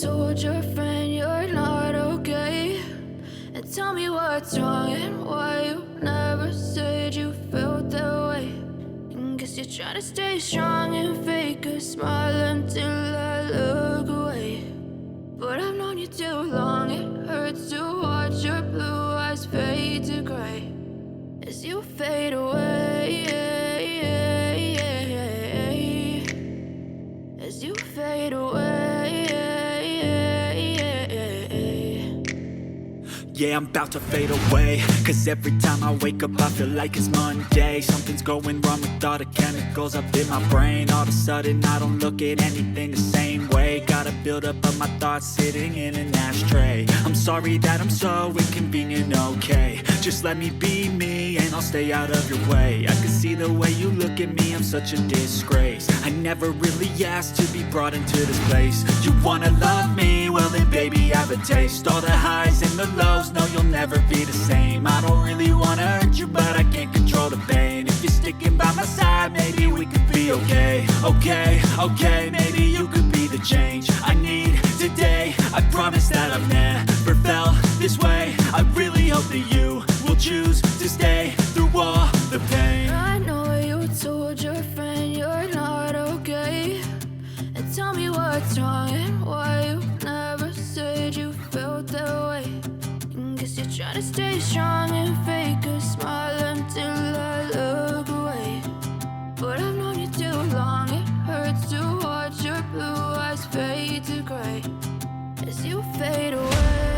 told your friend you're not okay? And tell me what's wrong and why you never said you felt that way. And guess you're trying to stay strong and fake a smile until I look away. But I've known you too long, it hurts to watch your blue eyes fade to gray as you fade away, as you fade away. Yeah, I'm about to fade away, cause every time I wake up I feel like it's Monday. Something's going wrong with all the chemicals up in my brain. All of a sudden I don't look at anything the same way. Gotta build up of my thoughts sitting in an ashtray. I'm sorry that I'm so inconvenient, okay? Just let me be me and I'll stay out of your way. I can see the way you look at me, I'm such a disgrace. I never really asked to be brought into this place. You wanna love me? Well then baby, have a taste. All the highs and the lows, no, you'll never be the same. I don't really wanna hurt you, but I can't control the pain. If you're sticking by my side, maybe we could be okay. Okay, maybe you could be the change I need today. I promise that I've never felt this way. I really hope that you will choose to stay through all the pain. I know you told your friend you're not okay. And tell me what's wrong and why you never said you felt that way. Guess you're trying to stay strong and fake a smile until I look away. But I've known you too long, it hurts to watch your blue eyes fade to gray as you fade away.